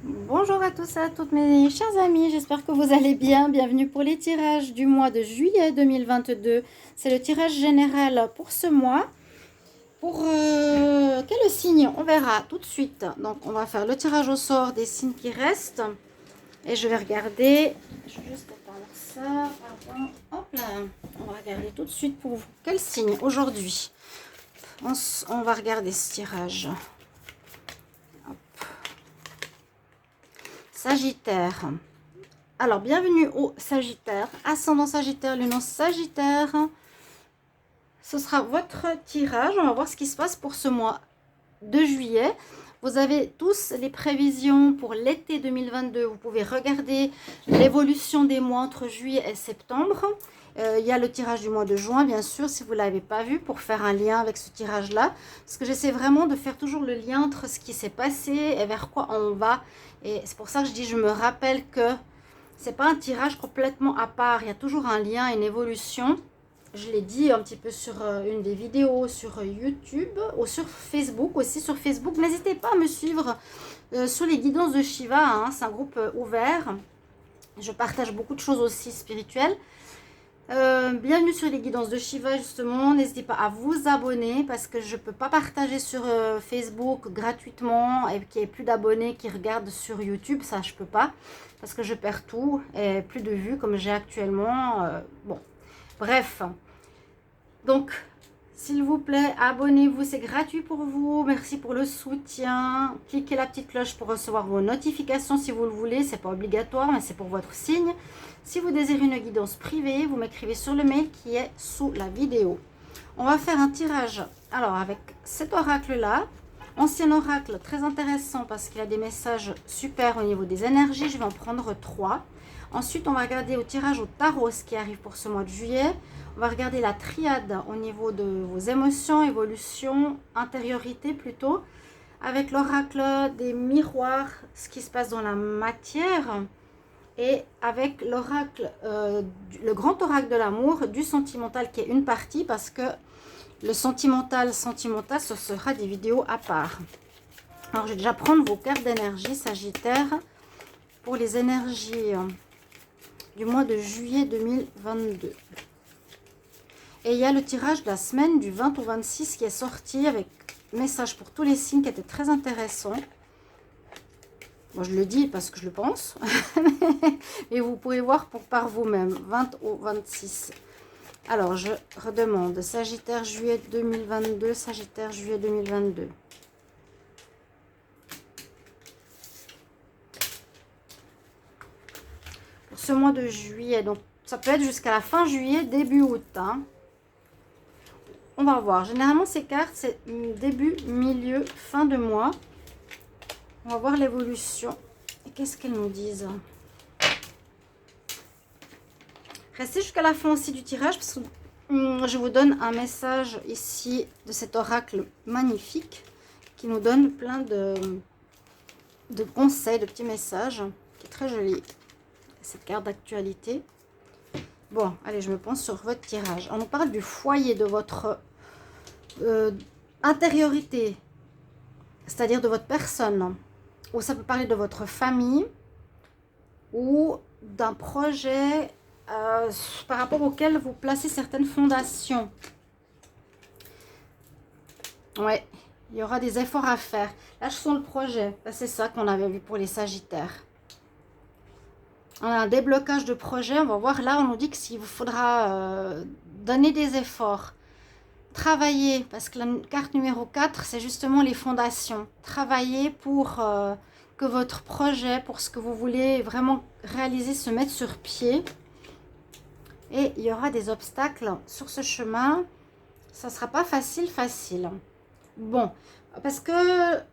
Bonjour à tous et à toutes mes chers amis, j'espère que vous allez bien. Bienvenue pour les tirages du mois de juillet 2022. C'est le tirage général pour ce mois. Pour quel signe? On verra tout de suite. Donc on va faire le tirage au sort des signes qui restent. Et je vais regarder. Je vais juste éteindre ça. Pardon. Hop là. On va regarder tout de suite pour vous. Quel signe aujourd'hui? On va regarder ce tirage. Sagittaire. Alors, bienvenue au Sagittaire. Ascendant Sagittaire, lunaire Sagittaire. Ce sera votre tirage. On va voir ce qui se passe pour ce mois de juillet. Vous avez tous les prévisions pour l'été 2022. Vous pouvez regarder l'évolution des mois entre juillet et septembre. Il y a le tirage du mois de juin, bien sûr, si vous ne l'avez pas vu, pour faire un lien avec ce tirage-là. Parce que j'essaie vraiment de faire toujours le lien entre ce qui s'est passé et vers quoi on va. Et c'est pour ça que je dis, je me rappelle que c'est pas un tirage complètement à part. Il y a toujours un lien, une évolution. Je l'ai dit un petit peu sur une des vidéos sur YouTube ou sur Facebook aussi. Sur Facebook, n'hésitez pas à me suivre sur les guidances de Shiva. Hein, c'est un groupe ouvert. Je partage beaucoup de choses aussi spirituelles. Bienvenue sur les guidances de Shiva justement, n'hésitez pas à vous abonner parce que je ne peux pas partager sur Facebook gratuitement et qu'il n'y ait plus d'abonnés qui regardent sur YouTube, ça je peux pas parce que je perds tout et plus de vues comme j'ai actuellement, bon bref, donc s'il vous plaît abonnez-vous, c'est gratuit pour vous, merci pour le soutien, cliquez la petite cloche pour recevoir vos notifications si vous le voulez, c'est pas obligatoire mais c'est pour votre signe. Si vous désirez une guidance privée, vous m'écrivez sur le mail qui est sous la vidéo. On va faire un tirage, alors avec cet oracle-là, ancien oracle très intéressant parce qu'il a des messages super au niveau des énergies, je vais en prendre 3. Ensuite, on va regarder au tirage au tarot ce qui arrive pour ce mois de juillet. On va regarder la triade au niveau de vos émotions, évolution, intériorité plutôt. Avec l'oracle des miroirs, ce qui se passe dans la matière. Et avec l'oracle, le grand oracle de l'amour, du sentimental qui est une partie parce que le sentimental, ce sera des vidéos à part. Alors je vais déjà prendre vos cartes d'énergie Sagittaire pour les énergies du mois de juillet 2022. Et il y a le tirage de la semaine du 20 au 26 qui est sorti avec message pour tous les signes qui était très intéressant. Bon, je le dis parce que je le pense. Et vous pouvez voir par vous-même. 20 au 26. Alors, je redemande. Sagittaire, juillet 2022. Sagittaire, juillet 2022. Pour ce mois de juillet. Donc, ça peut être jusqu'à la fin juillet, début août. Hein. On va voir. Généralement, ces cartes, c'est début, milieu, fin de mois. On va voir l'évolution. Et qu'est-ce qu'elles nous disent? Restez jusqu'à la fin aussi du tirage parce que je vous donne un message ici de cet oracle magnifique qui nous donne plein de conseils, de petits messages, qui est très joli. Cette carte d'actualité. Bon, allez, je me pense sur votre tirage. On nous parle du foyer, de votre intériorité, c'est-à-dire de votre personne. Ou ça peut parler de votre famille ou d'un projet par rapport auquel vous placez certaines fondations. Ouais, il y aura des efforts à faire. Là, je sens le projet. C'est ça qu'on avait vu pour les Sagittaires. On a un déblocage de projet. On va voir là, on nous dit qu'il vous faudra donner des efforts. Travailler, parce que la carte numéro 4, c'est justement les fondations. Travailler pour que votre projet, pour ce que vous voulez vraiment réaliser, se mette sur pied. Et il y aura des obstacles sur ce chemin. Ça ne sera pas facile. Bon, parce que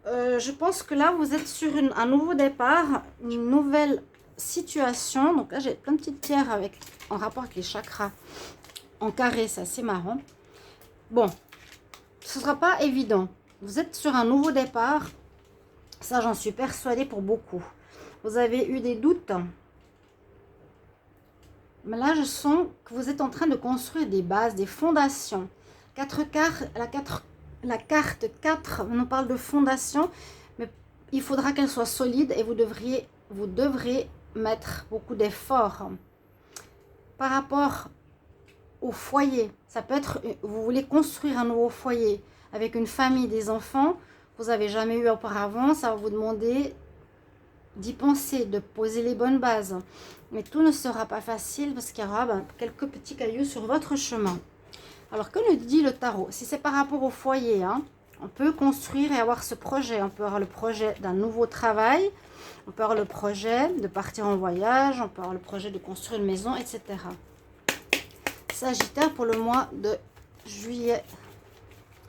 je pense que là, vous êtes sur un nouveau départ, une nouvelle situation. Donc là, j'ai plein de petites pierres en rapport avec les chakras en carré. C'est assez marrant. Bon, ce ne sera pas évident. Vous êtes sur un nouveau départ. Ça, j'en suis persuadée pour beaucoup. Vous avez eu des doutes. Mais là, je sens que vous êtes en train de construire des bases, des fondations. La carte 4 nous parle de fondation. Mais il faudra qu'elle soit solide et vous devrez mettre beaucoup d'efforts. Par rapport au foyer, ça peut être, vous voulez construire un nouveau foyer avec une famille, des enfants, vous n'avez jamais eu auparavant, ça va vous demander d'y penser, de poser les bonnes bases. Mais tout ne sera pas facile parce qu'il y aura quelques petits cailloux sur votre chemin. Alors, que nous dit le tarot? Si c'est par rapport au foyer, hein, on peut construire et avoir ce projet. On peut avoir le projet d'un nouveau travail, on peut avoir le projet de partir en voyage, on peut avoir le projet de construire une maison, etc. Sagittaire pour le mois de juillet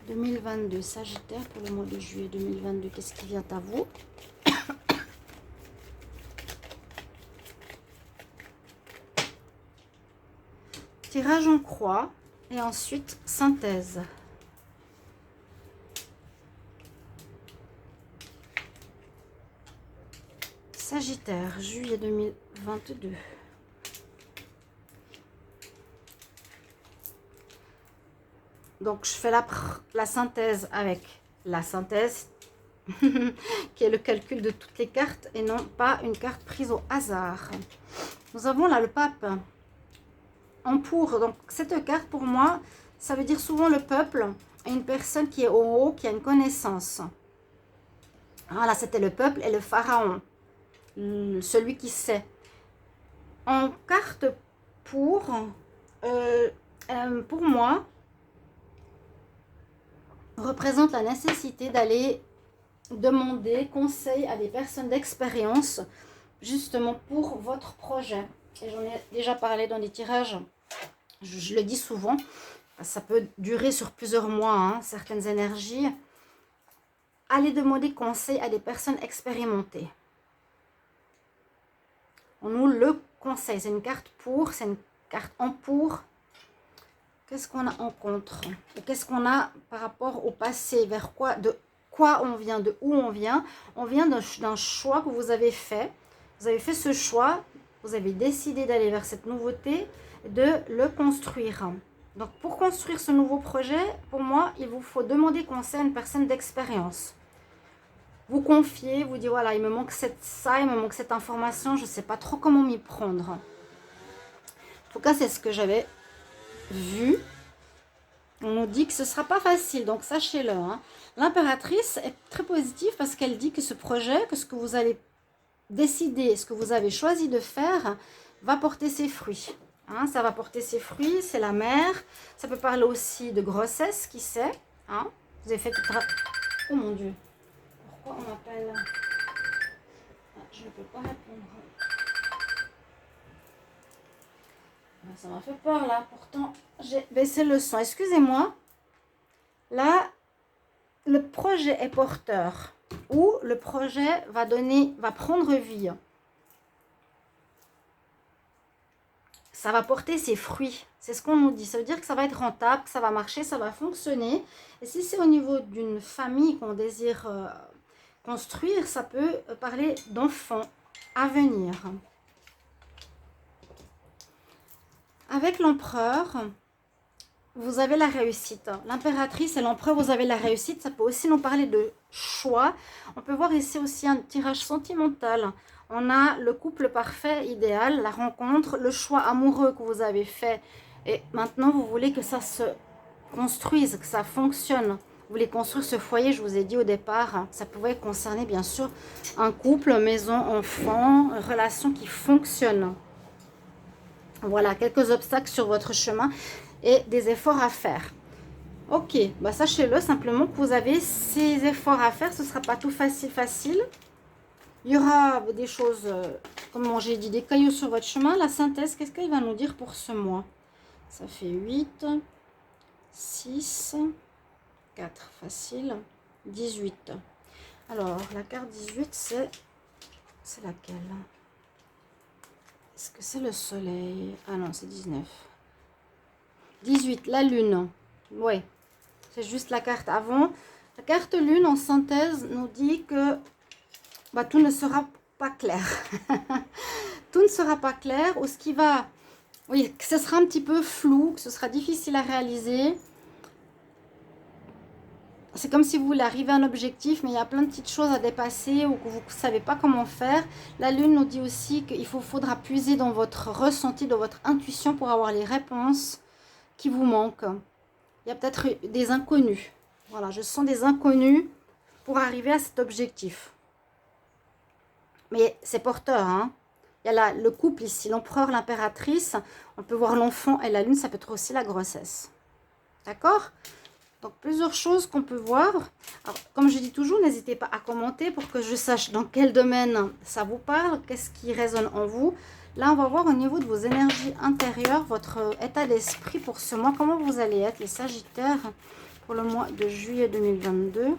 2022. Sagittaire pour le mois de juillet 2022. Qu'est-ce qui vient à vous? Tirage en croix et ensuite synthèse. Sagittaire, juillet 2022. Donc, je fais la synthèse avec la synthèse, qui est le calcul de toutes les cartes et non pas une carte prise au hasard. Nous avons là le pape en pour. Donc, cette carte, pour moi, ça veut dire souvent le peuple et une personne qui est au haut, qui a une connaissance. Voilà, c'était le peuple et le pharaon, celui qui sait. En carte pour moi, représente la nécessité d'aller demander conseil à des personnes d'expérience, justement pour votre projet. Et j'en ai déjà parlé dans des tirages, je le dis souvent, ça peut durer sur plusieurs mois, hein, certaines énergies. Allez demander conseil à des personnes expérimentées. On nous le conseille, c'est une carte pour, c'est une carte en pour. Qu'est-ce qu'on a en contre? Et qu'est-ce qu'on a par rapport au passé? Vers quoi, de quoi on vient, de où on vient? On vient d'un choix que vous avez fait. Vous avez fait ce choix, vous avez décidé d'aller vers cette nouveauté, de le construire. Donc, pour construire ce nouveau projet, pour moi, il vous faut demander conseil à une personne d'expérience. Vous confiez, vous dites, voilà, il me manque ça, il me manque cette information, je ne sais pas trop comment m'y prendre. En tout cas, c'est ce que j'avais vu. On nous dit que ce ne sera pas facile, donc sachez-le. Hein. L'impératrice est très positive parce qu'elle dit que ce projet, que ce que vous allez décider, ce que vous avez choisi de faire, va porter ses fruits. Hein, ça va porter ses fruits, c'est la mère. Ça peut parler aussi de grossesse, qui sait. Hein. Vous avez fait tout... Oh mon Dieu. Pourquoi on m'appelle? Je ne peux pas répondre. Ça m'a fait peur là, pourtant j'ai baissé le son. Excusez-moi. Là, le projet est porteur ou le projet va prendre vie. Ça va porter ses fruits. C'est ce qu'on nous dit. Ça veut dire que ça va être rentable, que ça va marcher, ça va fonctionner. Et si c'est au niveau d'une famille qu'on désire construire, ça peut parler d'enfants à venir. Avec l'empereur, vous avez la réussite. L'impératrice et l'empereur, vous avez la réussite. Ça peut aussi nous parler de choix. On peut voir ici aussi un tirage sentimental. On a le couple parfait, idéal, la rencontre, le choix amoureux que vous avez fait. Et maintenant, vous voulez que ça se construise, que ça fonctionne. Vous voulez construire ce foyer, je vous ai dit au départ. Ça pouvait concerner bien sûr un couple, maison, enfant, relation qui fonctionne. Voilà, quelques obstacles sur votre chemin et des efforts à faire. Ok, bah sachez-le simplement que vous avez ces efforts à faire. Ce ne sera pas tout facile. Il y aura des choses, comme j'ai dit, des cailloux sur votre chemin. La synthèse, qu'est-ce qu'il va nous dire pour ce mois? Ça fait 8, 6, 4, facile, 18. Alors, la carte 18, c'est laquelle? Est-ce que c'est le soleil? Ah non, c'est 19. 18, la lune. Oui, c'est juste la carte avant. La carte lune en synthèse nous dit que tout ne sera pas clair. Tout ne sera pas clair. Ou ce qui va... Oui, que ce sera un petit peu flou, que ce sera difficile à réaliser. c'est comme si vous voulez arriver à un objectif, mais il y a plein de petites choses à dépasser ou que vous ne savez pas comment faire. La Lune nous dit aussi qu'il faudra puiser dans votre ressenti, dans votre intuition pour avoir les réponses qui vous manquent. Il y a peut-être des inconnus. Voilà, je sens des inconnus pour arriver à cet objectif. Mais c'est porteur, hein. Il y a le couple ici, l'empereur, l'impératrice. On peut voir l'enfant et la Lune, ça peut être aussi la grossesse. D'accord ? Donc, plusieurs choses qu'on peut voir. Alors, comme je dis toujours, n'hésitez pas à commenter pour que je sache dans quel domaine ça vous parle, qu'est-ce qui résonne en vous. Là, on va voir au niveau de vos énergies intérieures, votre état d'esprit pour ce mois. Comment vous allez être, les Sagittaires, pour le mois de juillet 2022.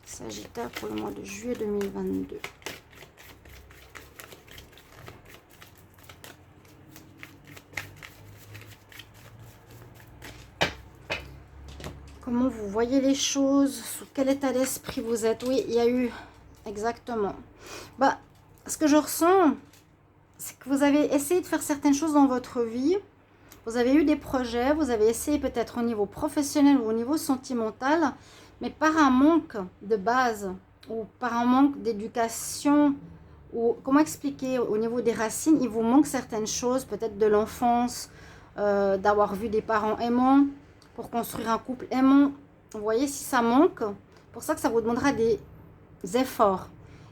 Sagittaire pour le mois de juillet 2022. Comment vous voyez les choses? Sous quel état d'esprit vous êtes? Oui, il y a eu... Exactement. Bah, ce que je ressens, c'est que vous avez essayé de faire certaines choses dans votre vie. Vous avez eu des projets, vous avez essayé peut-être au niveau professionnel ou au niveau sentimental, mais par un manque de base ou par un manque d'éducation, ou comment expliquer, au niveau des racines, il vous manque certaines choses, peut-être de l'enfance, d'avoir vu des parents aimants, pour construire un couple aimant. Vous voyez, si ça manque, pour ça que ça vous demandera des efforts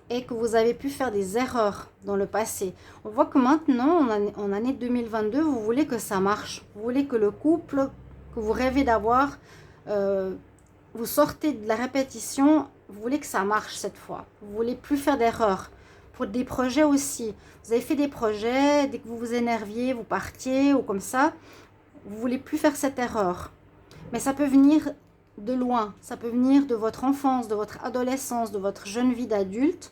et que vous avez pu faire des erreurs dans le passé. On voit que maintenant, en année 2022, vous voulez que ça marche. Vous voulez que le couple que vous rêvez d'avoir, vous sortez de la répétition, vous voulez que ça marche cette fois. Vous voulez plus faire d'erreurs. Pour des projets aussi. Vous avez fait des projets, dès que vous vous énerviez, vous partiez ou comme ça. Vous voulez plus faire cette erreur. Mais ça peut venir de loin, ça peut venir de votre enfance, de votre adolescence, de votre jeune vie d'adulte.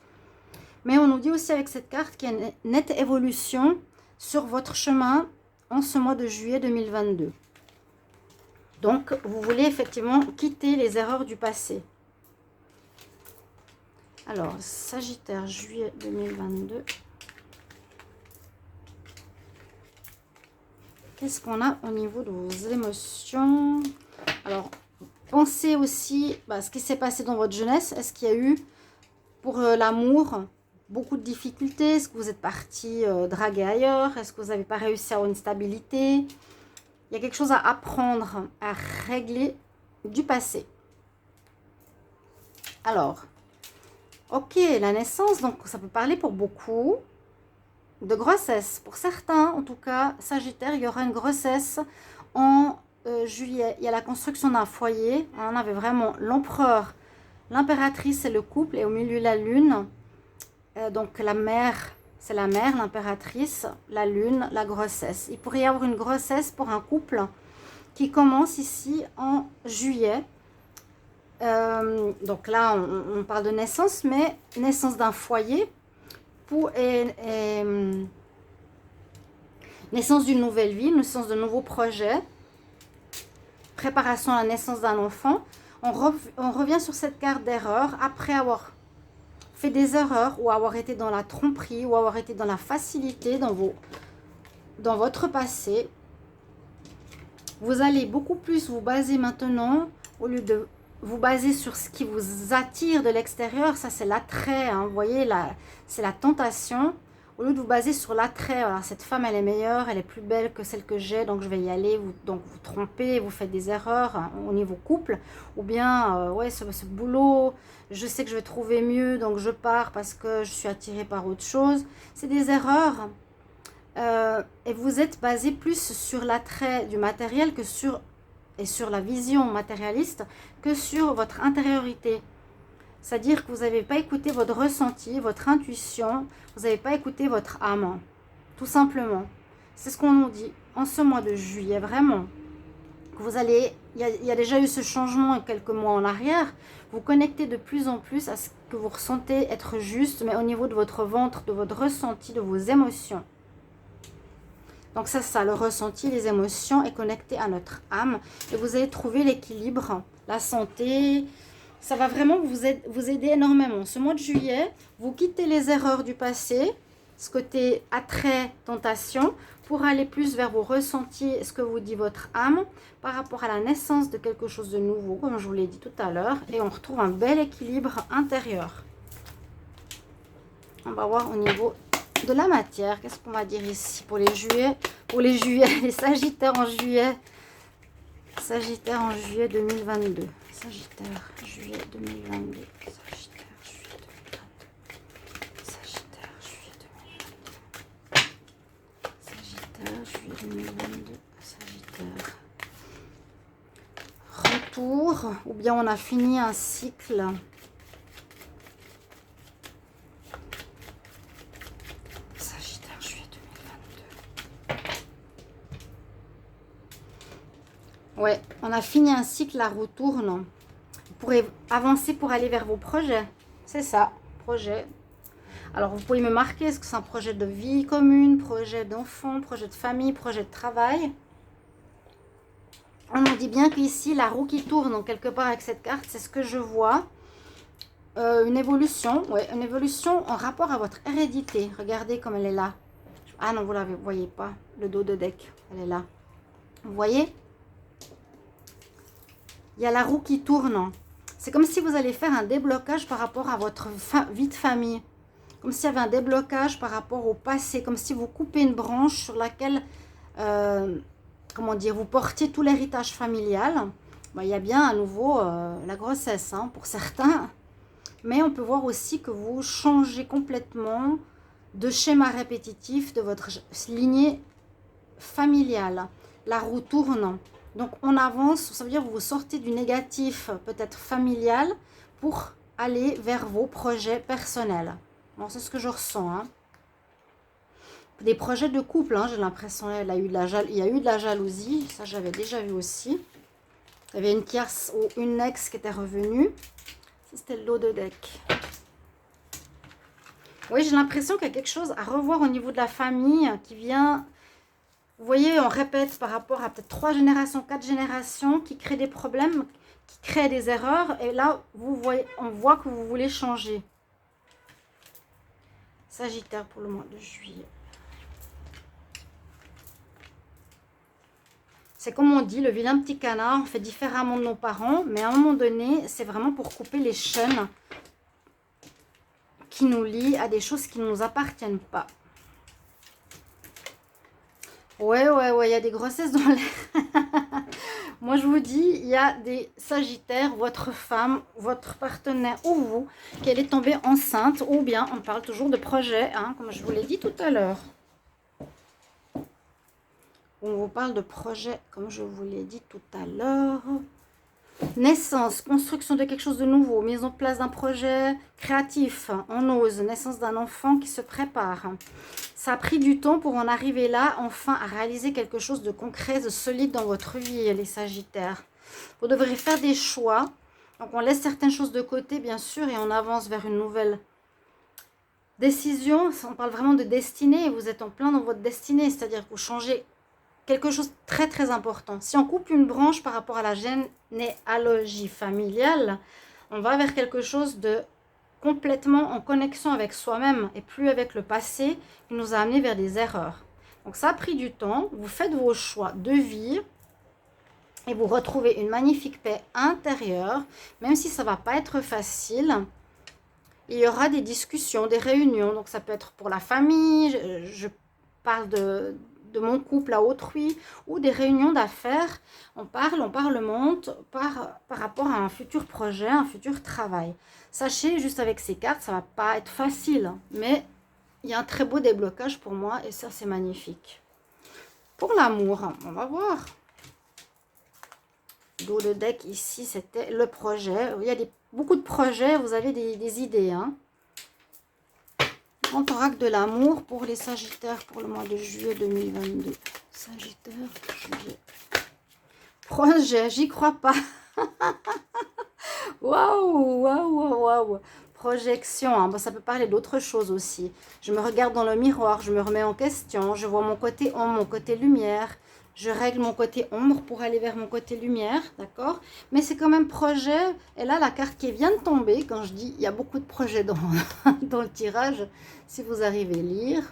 Mais on nous dit aussi avec cette carte qu'il y a une nette évolution sur votre chemin en ce mois de juillet 2022. Donc, vous voulez effectivement quitter les erreurs du passé. Alors, Sagittaire, juillet 2022. Qu'est-ce qu'on a au niveau de vos émotions? Alors, pensez aussi ce qui s'est passé dans votre jeunesse. Est-ce qu'il y a eu, pour l'amour, beaucoup de difficultés? Est-ce que vous êtes parti draguer ailleurs? Est-ce que vous n'avez pas réussi à avoir une stabilité? Il y a quelque chose à apprendre, à régler du passé. Alors, ok, la naissance, donc ça peut parler pour beaucoup de grossesse. Pour certains, en tout cas, Sagittaire, il y aura une grossesse en juillet. Il y a la construction d'un foyer. On avait vraiment l'empereur, l'impératrice et le couple, et au milieu la lune. Donc la mère, c'est la mère, l'impératrice, la lune, la grossesse. Il pourrait y avoir une grossesse pour un couple qui commence ici en juillet. Donc là, on parle de naissance, mais naissance d'un foyer naissance d'une nouvelle vie, naissance de nouveaux projets, préparation à la naissance d'un enfant. On revient sur cette carte d'erreur après avoir fait des erreurs ou avoir été dans la tromperie ou avoir été dans la facilité dans votre passé. Vous allez beaucoup plus vous baser maintenant, au lieu de vous baser sur ce qui vous attire de l'extérieur. Ça, c'est l'attrait, hein, vous voyez, c'est la tentation. Au lieu de vous baser sur l'attrait, voilà, cette femme, elle est meilleure, elle est plus belle que celle que j'ai, donc je vais y aller. Donc vous trompez, vous faites des erreurs, hein, au niveau couple. Ou bien, ouais, ce boulot, je sais que je vais trouver mieux, donc je pars parce que je suis attirée par autre chose. C'est des erreurs. Et vous êtes basé plus sur l'attrait du matériel que sur la vision matérialiste que sur votre intériorité. C'est-à-dire que vous n'avez pas écouté votre ressenti, votre intuition, vous n'avez pas écouté votre âme, tout simplement. C'est ce qu'on nous dit en ce mois de juillet, vraiment. Vous allez, il y a déjà eu ce changement quelques mois en arrière, vous connectez de plus en plus à ce que vous ressentez être juste, mais au niveau de votre ventre, de votre ressenti, de vos émotions. Donc c'est ça, le ressenti, les émotions est connecté à notre âme. Et vous allez trouver l'équilibre, la santé. Ça va vraiment vous aider énormément. Ce mois de juillet, vous quittez les erreurs du passé, ce côté attrait, tentation, pour aller plus vers vos ressentis, ce que vous dit votre âme, par rapport à la naissance de quelque chose de nouveau, comme je vous l'ai dit tout à l'heure, et on retrouve un bel équilibre intérieur. On va voir au niveau de la matière, qu'est-ce qu'on va dire ici pour les juillet, les sagittaires en juillet. Sagittaire en juillet 2022. Sagittaire, juillet 2022. Sagittaire, juillet 2022. Sagittaire, juillet 2022. Sagittaire, juillet 2022. Sagittaire. Retour, ou bien on a fini un cycle. Sagittaire, juillet 2022. Ouais, on a fini un cycle, la retourne. Vous pourrez avancer pour aller vers vos projets. C'est ça, projet. Alors, vous pouvez me marquer, est-ce que c'est un projet de vie commune, projet d'enfant, projet de famille, projet de travail? On nous dit bien qu'ici, la roue qui tourne, donc quelque part avec cette carte, c'est ce que je vois. Une évolution, ouais, une évolution en rapport à votre hérédité. Regardez comme elle est là. Ah non, vous ne la voyez pas, le dos de deck, elle est là. Vous voyez? Il y a la roue qui tourne. C'est comme si vous allez faire un déblocage par rapport à votre vie de famille. Comme s'il y avait un déblocage par rapport au passé. Comme si vous coupez une branche sur laquelle, comment dire, vous portiez tout l'héritage familial. Ben, il y a bien à nouveau la grossesse hein, pour certains. Mais on peut voir aussi que vous changez complètement de schéma répétitif de votre lignée familiale. La roue tourne. Donc, on avance, ça veut dire que vous sortez du négatif, peut-être familial, pour aller vers vos projets personnels. Bon, c'est ce que je ressens. Hein. Des projets de couple, hein, j'ai l'impression il y a eu de la jalousie. Ça, j'avais déjà vu aussi. Il y avait une tierce ou une ex qui était revenue. Ça, c'était le lot de deck. Oui, j'ai l'impression qu'il y a quelque chose à revoir au niveau de la famille qui vient... Vous voyez, on répète par rapport à peut-être 3 générations, 4 générations qui créent des problèmes, qui créent des erreurs. Et là, vous voyez, on voit que vous voulez changer. Sagittaire pour le mois de juillet. C'est comme on dit, le vilain petit canard, on fait différemment de nos parents. Mais à un moment donné, c'est vraiment pour couper les chaînes qui nous lient à des choses qui ne nous appartiennent pas. Ouais, il y a des grossesses dans l'air. Moi, je vous dis, il y a des sagittaires, votre femme, votre partenaire ou vous, qu'elle est tombée enceinte. Ou bien, on parle toujours de projet, hein, comme je vous l'ai dit tout à l'heure. On vous parle de projet, comme je vous l'ai dit tout à l'heure. Naissance, construction de quelque chose de nouveau, mise en place d'un projet créatif, on ose, naissance d'un enfant qui se prépare. Ça a pris du temps pour en arriver là, enfin, à réaliser quelque chose de concret, de solide dans votre vie, les Sagittaires. Vous devrez faire des choix. Donc, on laisse certaines choses de côté, bien sûr, et on avance vers une nouvelle décision. On parle vraiment de destinée. Vous êtes en plein dans votre destinée, c'est-à-dire que vous changez quelque chose de très, très important. Si on coupe une branche par rapport à la généalogie familiale, on va vers quelque chose de complètement en connexion avec soi-même et plus avec le passé qui nous a amené vers des erreurs. Donc ça a pris du temps, vous faites vos choix de vie et vous retrouvez une magnifique paix intérieure, même si ça ne va pas être facile. Il y aura des discussions, des réunions, donc ça peut être pour la famille, je parle de mon couple à autrui, ou des réunions d'affaires, on parlemente par rapport à un futur projet, un futur travail. Sachez, juste avec ces cartes, ça ne va pas être facile, mais il y a un très beau déblocage pour moi, et ça, c'est magnifique. Pour l'amour, on va voir. Dos de deck, ici, c'était le projet. Il y a beaucoup de projets, vous avez des idées, hein. Grand oracle de l'amour pour les Sagittaires pour le mois de juillet 2022. Sagittaire, juillet. Projet, j'y crois pas. Waouh. Projection, hein. Bon, ça peut parler d'autre chose aussi. Je me regarde dans le miroir, je me remets en question, je vois mon côté ombre, mon côté lumière. Je règle mon côté ombre pour aller vers mon côté lumière, d'accord? Mais c'est quand même projet. Et là, la carte qui vient de tomber, quand je dis il y a beaucoup de projets dans le tirage, si vous arrivez à lire,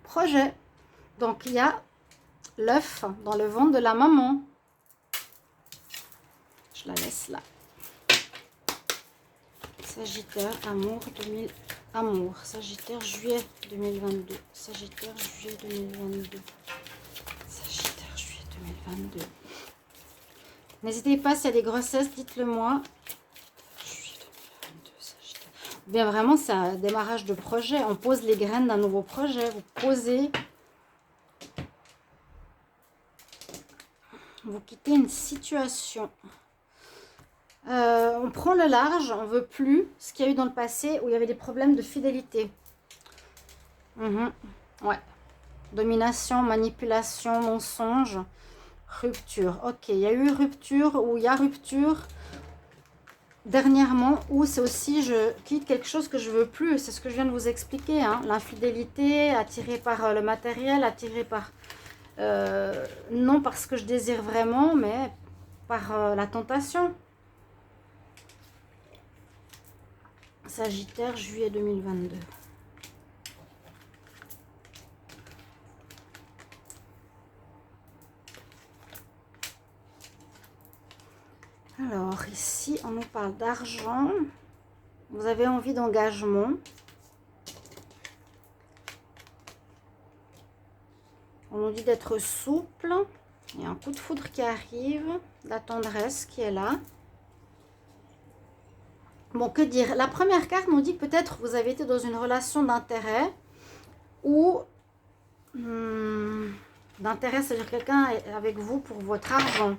projet. Donc, il y a l'œuf dans le ventre de la maman. Je la laisse là. Sagittaire, amour, amour. Sagittaire, juillet 2022. Sagittaire, juillet 2022. Sagittaire, juillet 2022. N'hésitez pas, s'il y a des grossesses, dites-le moi. Juillet 2022, Sagittaire. Bien, vraiment, c'est un démarrage de projet. On pose les graines d'un nouveau projet. Vous posez. Vous quittez une situation. On prend le large, on ne veut plus ce qu'il y a eu dans le passé où il y avait des problèmes de fidélité. Ouais. Domination, manipulation, mensonge, rupture. Ok, il y a eu rupture ou il y a rupture dernièrement où c'est aussi je quitte quelque chose que je veux plus. C'est ce que je viens de vous expliquer. Hein. L'infidélité, attirée par le matériel, attirée par... non parce que je désire vraiment, mais par la tentation. Sagittaire, juillet 2022. Alors, ici, on nous parle d'argent. Vous avez envie d'engagement. On nous dit d'être souple. Il y a un coup de foudre qui arrive. La tendresse qui est là. Bon, que dire? La première carte nous dit que peut-être vous avez été dans une relation d'intérêt ou d'intérêt, c'est-à-dire quelqu'un est avec vous pour votre argent.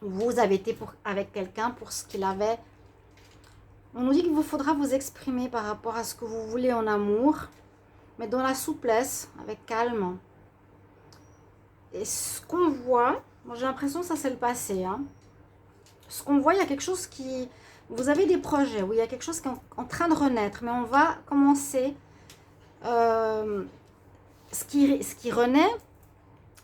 Vous avez été avec quelqu'un pour ce qu'il avait. On nous dit qu'il vous faudra vous exprimer par rapport à ce que vous voulez en amour, mais dans la souplesse, avec calme. Et ce qu'on voit, moi j'ai l'impression que ça c'est le passé. Hein. Ce qu'on voit, il y a quelque chose qui... Vous avez des projets où il y a quelque chose qui est en train de renaître, mais on va commencer. Ce qui renaît,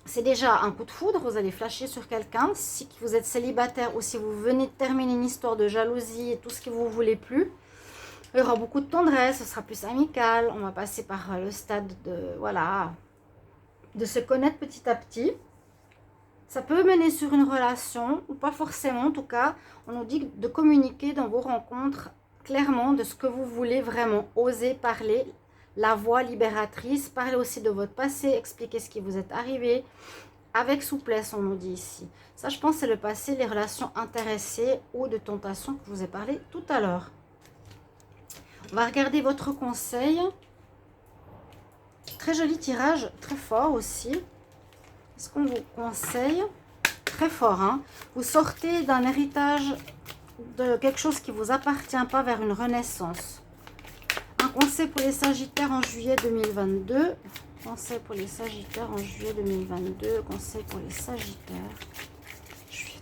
c'est déjà un coup de foudre. Vous allez flasher sur quelqu'un. Si vous êtes célibataire ou si vous venez de terminer une histoire de jalousie et tout ce que vous ne voulez plus, il y aura beaucoup de tendresse, ce sera plus amical. On va passer par le stade de, voilà, de se connaître petit à petit. Ça peut mener sur une relation, ou pas forcément. En tout cas, on nous dit de communiquer dans vos rencontres clairement de ce que vous voulez vraiment. Oser parler, la voix libératrice. Parler aussi de votre passé, expliquer ce qui vous est arrivé. Avec souplesse, on nous dit ici. Ça, je pense, c'est le passé, les relations intéressées ou de tentation que je vous ai parlé tout à l'heure. On va regarder votre conseil. Très joli tirage, très fort aussi. Ce qu'on vous conseille, très fort, hein. Vous sortez d'un héritage de quelque chose qui ne vous appartient pas vers une renaissance. Un conseil pour les Sagittaires en juillet 2022. Conseil pour les Sagittaires en juillet 2022. Conseil pour les Sagittaires. Juillet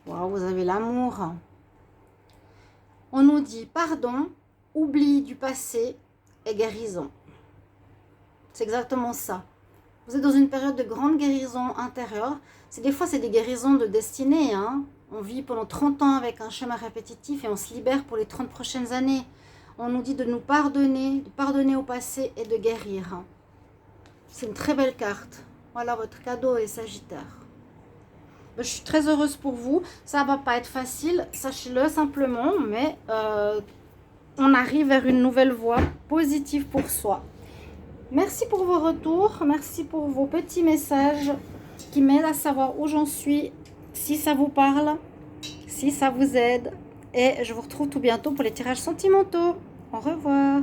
2022. Waouh, vous avez l'amour. On nous dit pardon, oubli du passé. Et guérison. C'est exactement ça. Vous êtes dans une période de grande guérison intérieure. Des fois, c'est des guérisons de destinée. Hein. On vit pendant 30 ans avec un schéma répétitif et on se libère pour les 30 prochaines années. On nous dit de nous pardonner, de pardonner au passé et de guérir. C'est une très belle carte. Voilà votre cadeau, les Sagittaires. Je suis très heureuse pour vous. Ça ne va pas être facile, sachez-le simplement, mais... on arrive vers une nouvelle voie positive pour soi. Merci pour vos retours. Merci pour vos petits messages qui m'aident à savoir où j'en suis, si ça vous parle, si ça vous aide. Et je vous retrouve tout bientôt pour les tirages sentimentaux. Au revoir.